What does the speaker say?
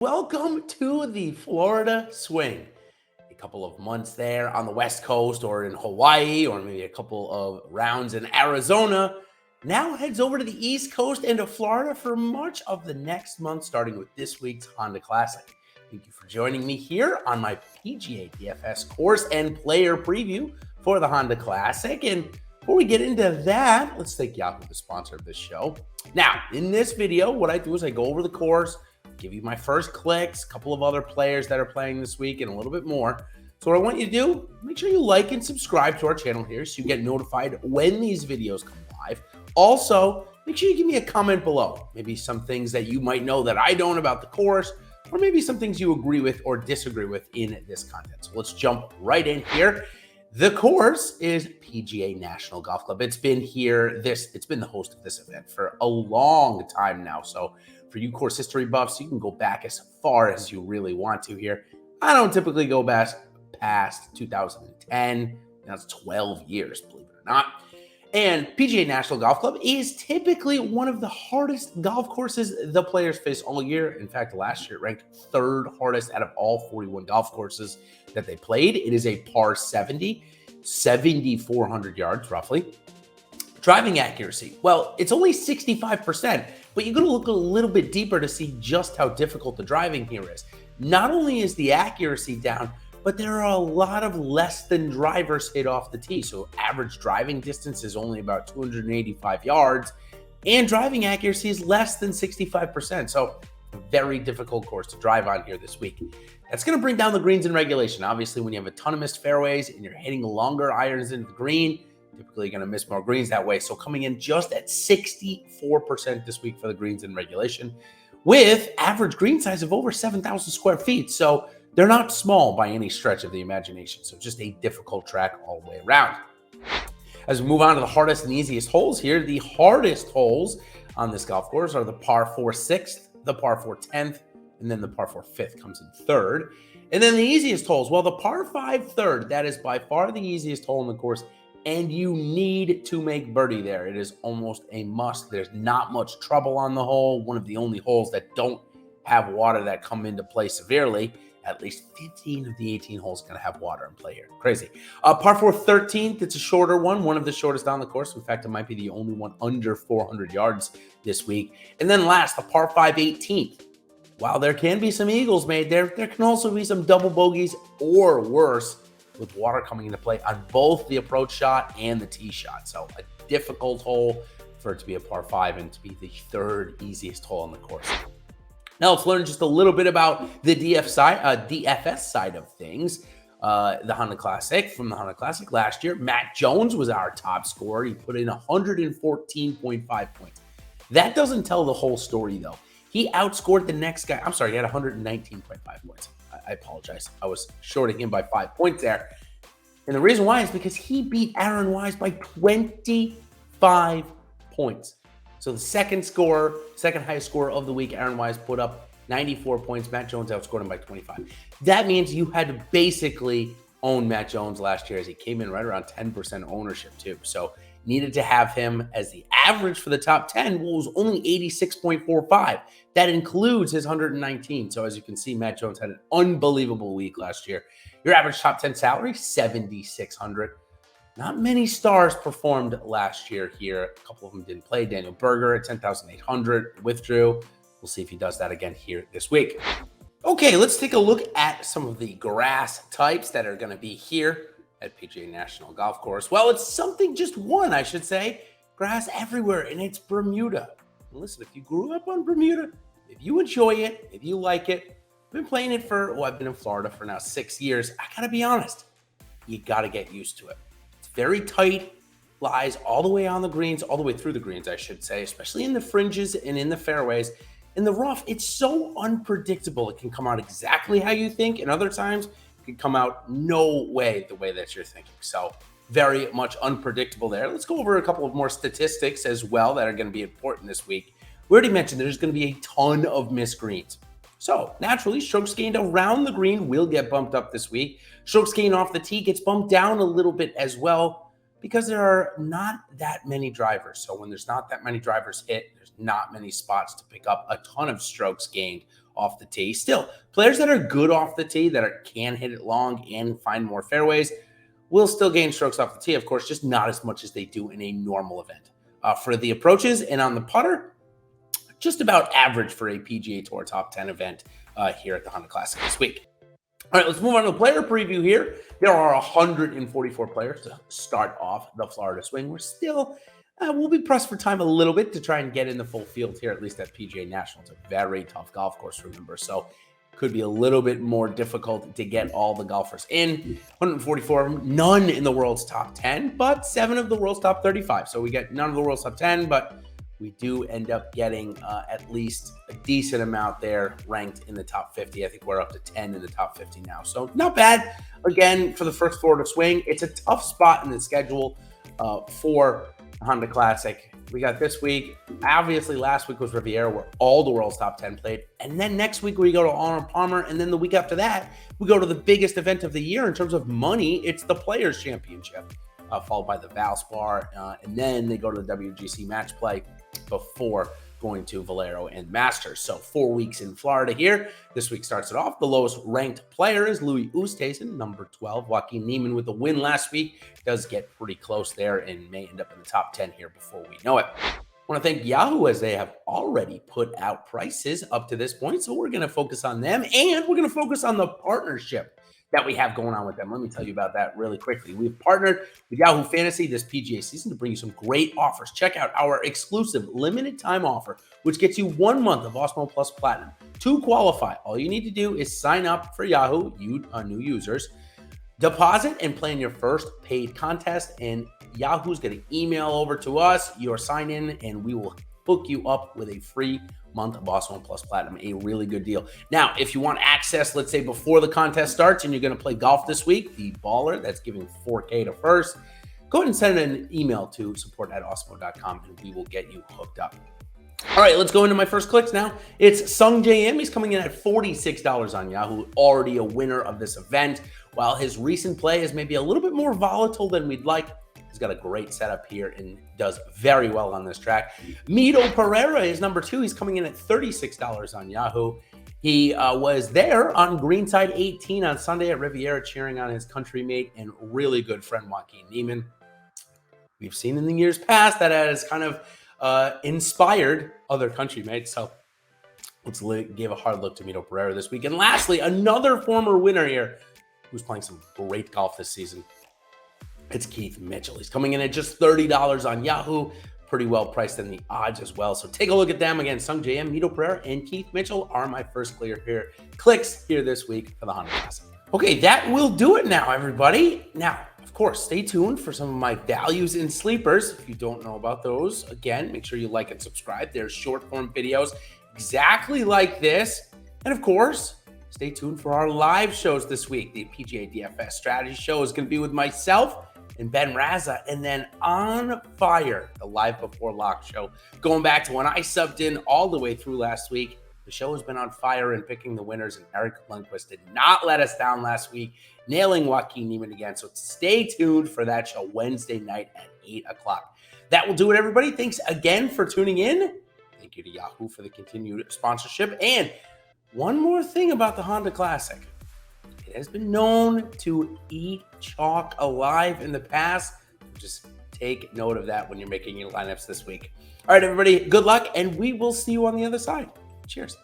Welcome to the Florida Swing. A couple of months there on the West Coast or in Hawaii, or maybe a couple of rounds in Arizona. Now heads over to the East Coast and to Florida for much of the next month, starting with this week's Honda Classic. Thank you for joining me here on my PGA DFS course and player preview for the Honda Classic. And before we get into that, let's thank Yahoo, the sponsor of this show. Now, in this video, what I do is I go over the course, give you my first clicks, a couple of other players that are playing this week, and a little bit more. So what I want you to do, make sure you like and subscribe to our channel here so you get notified when these videos come live. Also, make sure you give me a comment below. Maybe some things that you might know that I don't about the course, or maybe some things you agree with or disagree with in this content. So let's jump right in here. The course is PGA National Golf Club. It's been here, it's been the host of this event for a long time now. So for you course history buffs, you can go back as far as you really want to here. I don't typically go past 2010. That's 12 years, believe it or not. And PGA National Golf Club is typically one of the hardest golf courses the players face all year. In fact, last year it ranked third hardest out of all 41 golf courses that they played. It is a par 70, 7,400 yards roughly. Driving accuracy, well, it's only 65%, but you're going to look a little bit deeper to see just how difficult the driving here is. Not only is the accuracy down, but there are a lot of less than drivers hit off the tee. So average driving distance is only about 285 yards, and driving accuracy is less than 65%. So a very difficult course to drive on here this week. That's going to bring down the greens in regulation. Obviously, when you have a ton of missed fairways and you're hitting longer irons into the green, typically going to miss more greens that way. So coming in just at 64% this week for the greens in regulation, with average green size of over 7,000 square feet. So they're not small by any stretch of the imagination. So just a difficult track all the way around. As we move on to the hardest and easiest holes here, the hardest holes on this golf course are the par 4 6th, the par 4 10th, and then the par 4 5th comes in third. And then the easiest holes, well, the par 5 third, that is by far the easiest hole in the course. And you need to make birdie there. It is almost a must. There's not much trouble on the hole. One of the only holes that don't have water that come into play severely. At least 15 of the 18 holes going to have water in play here. Crazy. Par 4 13th, it's a shorter one of the shortest on the course. In fact, it might be the only one under 400 yards this week. And then last, the par 5 18th. While there can be some eagles made there can also be some double bogeys or worse, with water coming into play on both the approach shot and the tee shot. So a difficult hole for it to be a par 5 and to be the third easiest hole on the course. Now let's learn just a little bit about the DFS side of things. The Honda Classic, from the Honda Classic last year, Matt Jones was our top scorer. He put in 114.5 points. That doesn't tell the whole story though. He outscored the next guy. I'm sorry, he had 119.5 points. I apologize. I was shorting him by 5 points there. And the reason why is because he beat Aaron Wise by 25 points. So the second highest scorer of the week, Aaron Wise put up 94 points. Matt Jones outscored him by 25. That means you had to basically own Matt Jones last year, as he came in right around 10% ownership too. So needed to have him as the average for the top 10, was only 86.45. That includes his 119. So as you can see, Matt Jones had an unbelievable week last year. Your average top 10 salary, $7,600. Not many stars performed last year here. A couple of them didn't play. Daniel Berger at 10,800 withdrew. We'll see if he does that again here this week. Okay, let's take a look at some of the grass types that are going to be here at PGA National Golf Course. Well, it's something, just one, I should say, grass everywhere, and it's Bermuda. And listen, if you grew up on Bermuda, if you enjoy it, if you like it, I've been playing it I've been in Florida for now 6 years. I gotta be honest, you gotta get used to it. It's very tight, lies all the way on the greens, all the way through the greens, I should say, especially in the fringes and in the fairways. In the rough, it's so unpredictable. It can come out exactly how you think, and other times it can come out no way the way that you're thinking. So very much unpredictable there. Let's go over a couple of more statistics as well that are going to be important this week. We already mentioned there's going to be a ton of missed greens. So naturally, strokes gained around the green will get bumped up this week. Strokes gained off the tee gets bumped down a little bit as well, because there are not that many drivers. So when there's not that many drivers hit, there's not many spots to pick up a ton of strokes gained off the tee. Still, players that are good off the tee, can hit it long and find more fairways, will still gain strokes off the tee, of course, just not as much as they do in a normal event. For the approaches and on the putter, just about average for a PGA Tour top 10 event here at the Honda Classic this week. All right, let's move on to the player preview here. There are 144 players to start off the Florida swing. We're still, we'll be pressed for time a little bit to try and get in the full field here, at least at PGA National. It's a very tough golf course, remember, so could be a little bit more difficult to get all the golfers in. 144 of them, none in the world's top 10, but 7 of the world's top 35. So we get none of the world's top 10, but we do end up getting at least a decent amount there ranked in the top 50. I think we're up to 10 in the top 50 now. So not bad. Again, for the first Florida swing, it's a tough spot in the schedule for Honda Classic. We got this week. Obviously, last week was Riviera, where all the world's top 10 played. And then next week, we go to Arnold Palmer. And then the week after that, we go to the biggest event of the year in terms of money. It's the Players' Championship, followed by the Valspar. And then they go to the WGC Match Play before going to Valero and Masters. So 4 weeks in Florida here. This week starts it off. The lowest ranked player is Louis Oosthuizen, number 12. Joaquin Niemann with the win last week does get pretty close there and may end up in the top 10 here before we know it. I want to thank Yahoo, as they have already put out prices up to this point. So we're going to focus on them, and we're going to focus on the partnership that we have going on with them. Let me tell you about that really quickly. We've partnered with Yahoo Fantasy this PGA season to bring you some great offers. Check out our exclusive limited time offer, which gets you 1 month of Awesemo Plus Platinum. To qualify, all you need to do is sign up for Yahoo, new users, deposit and play in your first paid contest, and Yahoo's going to email over to us your sign in, and we will hook you up with a free month of Awesemo Plus Platinum, a really good deal. Now, if you want access, let's say before the contest starts and you're going to play golf this week, the baller that's giving $4K to first, go ahead and send an email to support@awesemo.com and we will get you hooked up. All right, let's go into my first clicks now. It's Sung J M. He's coming in at $46 on Yahoo, already a winner of this event. While his recent play is maybe a little bit more volatile than we'd like, he's got a great setup here and does very well on this track. Mito Pereira is number 2. He's coming in at $36 on Yahoo. He was there on Greenside 18 on Sunday at Riviera, cheering on his countrymate and really good friend Joaquin Niemann. We've seen in the years past that has kind of inspired other countrymates. So let's give a hard look to Mito Pereira this week. And lastly, another former winner here who's playing some great golf this season. It's Keith Mitchell. He's coming in at just $30 on Yahoo. Pretty well priced in the odds as well. So take a look at them. Again, Sung J M, Mito Pereira, and Keith Mitchell are my first clicks here this week for the Honda Classic. Okay, that will do it now, everybody. Now, of course, stay tuned for some of my values and sleepers. If you don't know about those, again, make sure you like and subscribe. There's short form videos exactly like this. And of course, stay tuned for our live shows this week. The PGA DFS strategy show is going to be with myself and Ben Raza, and then On Fire, the Live Before Lock show. Going back to when I subbed in all the way through last week, the show has been on fire and picking the winners, and Eric Lundquist did not let us down last week, nailing Joaquin Niemann again. So stay tuned for that show Wednesday night at 8 o'clock. That will do it, everybody. Thanks again for tuning in. Thank you to Yahoo for the continued sponsorship. And one more thing about the Honda Classic. It has been known to eat chalk alive in the past. Just take note of that when you're making your lineups this week. All right, everybody, good luck, and we will see you on the other side. Cheers.